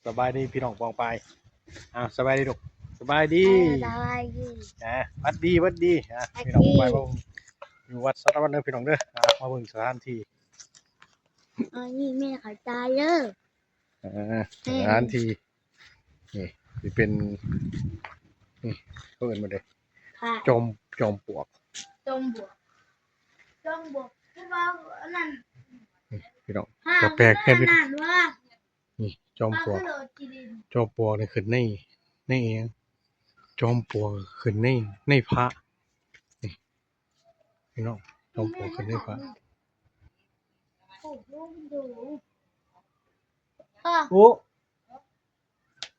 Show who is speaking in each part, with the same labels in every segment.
Speaker 1: สบายดีพี่น้องปองไปสบายดีลูกสบายดี
Speaker 2: สบายดี
Speaker 1: วัดดีวัดดีพี่น้องปองไปว่าอยู่วัดสารวัตรเด้อพี่น้องเด้อมาเบิ่งสถานที่
Speaker 2: นี่แม่เขาตายเด้อ
Speaker 1: สถานที่นี่สิเป็นนี่เขาเอิ้นมาเด้จอมปลวก
Speaker 2: จมบวกคือว่าอันนั้น
Speaker 1: พี่น้องก็แปลกแค่พี่น้อง
Speaker 2: ว่า
Speaker 1: นี่จอมปลวกนี่ขึ้นในเองจอมปลวกขึ้นในพระนี่พี่น้องจอมปลวกขึ้นในพระโอ้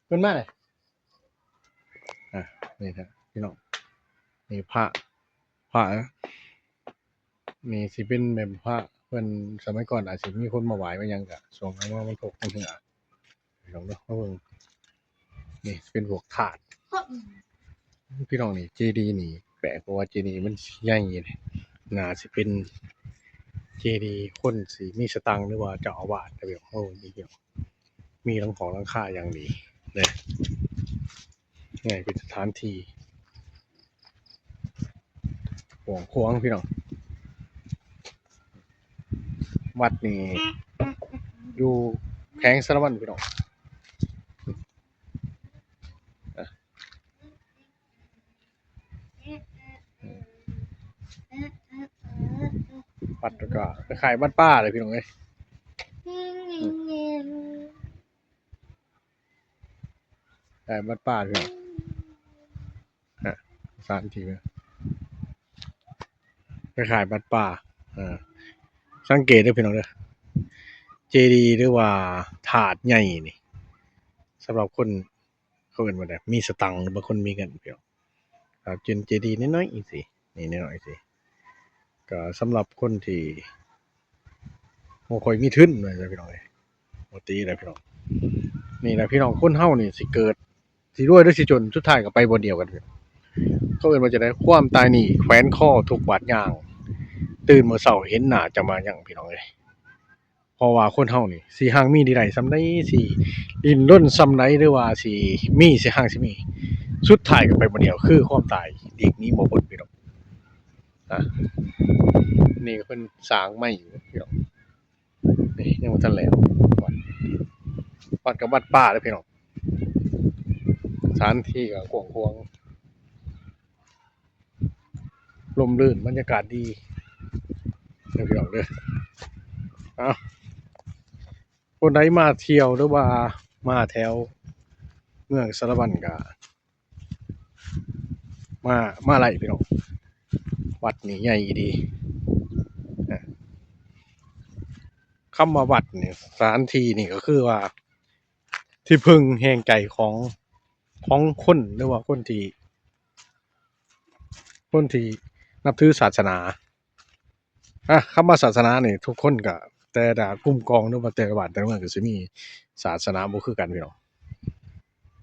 Speaker 1: เป็นมาเลยนี่ครับพี่น้องนี่พระนี่สิเป็นแบบพระเพิ่นสมัยก่อนอาจสิมีคนมาไหว้มาหยังก็ช่วงนั้นว่ามันตกมันถึงพี่น้องเนาะเบิ่งนี่เป็นพวกถาดพี่น้องนี่เจดีย์นี่แปลกเพราะว่าเจดีย์มันใหญ่นี่น่าสิเป็นเจดีย์คนสิมีสตังค์หรือว่าเจ้าอาวาสแต่แบบนี่เดียวมีหลังของหลังคาอย่างดีเด้ไงเป็นสถานที่หวงควงพี่น้องวัดนี่อยู่แข้งสารวัตรพี่น้องวัดก็คล้ายๆวัดป้าเลยพี่น้องเอ้ยวัดป้าพี่น้องสถานที่คล้ายๆวัดป้าสังเกตด้วยพี่น้องเด้อเจดีย์หรือว่าถาดใหญ่นี่สำหรับคนเขาเอิ้นว่าได้มีสตังค์หรือบางคนมีเงินพี่น้องครับเจดีย์น้อยๆอีกสินี่น้อยๆสิก็สำหรับคนที่บ่ค่อยมีทุนว่าจังพี่น้องเอ้ยบ่ตีแหละพี่น้องนี่แหละพี่น้องคนเฮานี่สิเกิดสิรวยหรือสิจนสุดท้ายก็ไปบ่เดียวกันพี่น้องเขาเอิ้นว่าจะได้ความตายนี่แขวนคอทุกบาดย่างตื่นมื้อเช้าเห็นหน้าจะมาหยังพี่น้องเอ้ยเพราะว่าคนเฮานี่สิหังมีได้ส่ำใดสิดิ้นรนส่ำใดหรือว่าสิมีสิหังสิมีสุดท้ายก็ไปบ่เดียวคือความตายหลีกหนีบ่พ้นพี่น้องนี่เพิ่นสร้างใหม่อยู่พี่น้องนี่ยังบ่ทันแล้ววัดกับวัดป่าเด้อพี่น้องสถานที่ก็กว้างขวางร่มรื่นบรรยากาศดีเด้อพี่น้องเด้อคนใดมาเที่ยวหรือว่ามาแถวเมืองสารวัตรก็มาไล่พี่น้องวัดนี่ใหญ่ดีคำว่าวัดนี่สถานที่นี่ก็คือว่าที่พึ่งแห่งใจของคนหรือว่าคนที่นับถือศาสนาคำว่าศาสนานี่ทุกคนก็แต่ละกลุ่มกองหรือว่าแต่ละบ้านแต่ละเมืองก็สิมีศาสนาบ่คือกันพี่น้อง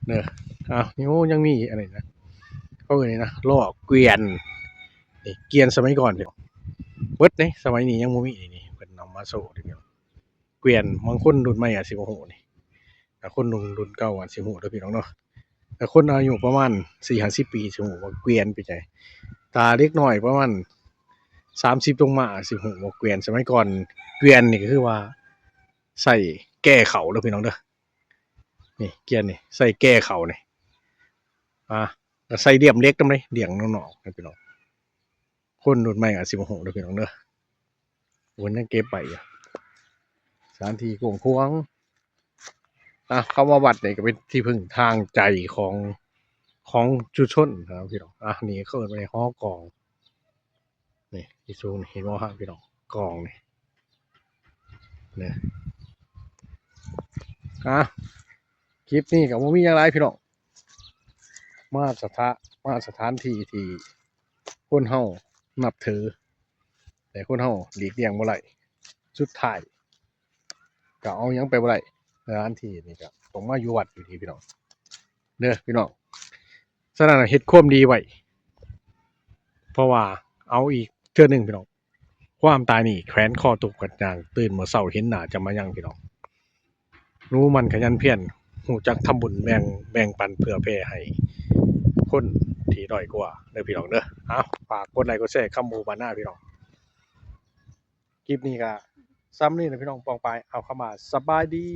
Speaker 1: เด้อนี่ยังมีอะไรนะเขาเอิ้นนี่นะล้อเกวียนนี่เกวียนสมัยก่อนพี่น้องเบิดนี่สมัยนี้ยังบ่มีนี่เพิ่นนำมาโชว์พี่น้องเกวียนบางคนรุ่นใหม่อาจสิบ่ฮู้นี่แต่คนรุ่นเก่าอาจสิฮู้เด้อพี่น้องเนาะแต่คนอายุประมาณ 4-50 ปีสิฮู้ว่าเกวียนเป็นจังไดตาเด็กน้อยประมาณ30ลงมาสิฮู้ว่าเกวียนสมัยก่อนเกวียนนี่ก็คือว่าใช้แก้เขาเด้อพี่น้องเด้อนี่เกวียนนี่ใช้แก้เขานี่แล้วใส่เหลี่ยมเหล็กนำเด้เหลี่ยมนอกๆพี่น้องคนรุ่นใหม่อาจสิบ่ฮู้เด้อพี่น้องเด้อเพิ่นยังเก็บไว้อยู่สถานที่กว้างขวางคำว่าวัดนี่ก็เป็นที่พึ่งทางใจของชุมชนนะครับพี่น้องนี่เขาเอิ้นว่าหอกองนี่ที่สูงเห็นบ่ครับพี่น้องกองนี่คลิปนี้ก็บ่มีหยังหลายพี่น้องมาสถานที่ที่คนเฮานับถือแต่คนเฮาหลีกเลี่ยงบ่ได้สุดท้ายก็เอาหยังไปบ่ได้สถานที่นี่ก็ต้องมาอยู่วัดอยู่ดีพี่น้องเด้อพี่น้องฉะนั้นเฮ็ดความดีไว้เพราะว่าเอาอีกเทื่อนึงพี่น้องความตายนี่แขวนคอตกกันย่างตื่นมื้อเช้าเห็นหน้าจะมายังพี่น้องรู้มันขยันเพียร ฮู้จักทำบุญแบ่งปันเผื่อแผ่ให้คนที่ด้อยกว่าเด้อพี่น้องเด้อเอาฝากกดไลค์กดแชร์คำหมู่บ้านนาพี่น้องคลิปนี้ก็ซ้ำนี่นะพี่น้องปองปายเอาเข้ามาสบายดี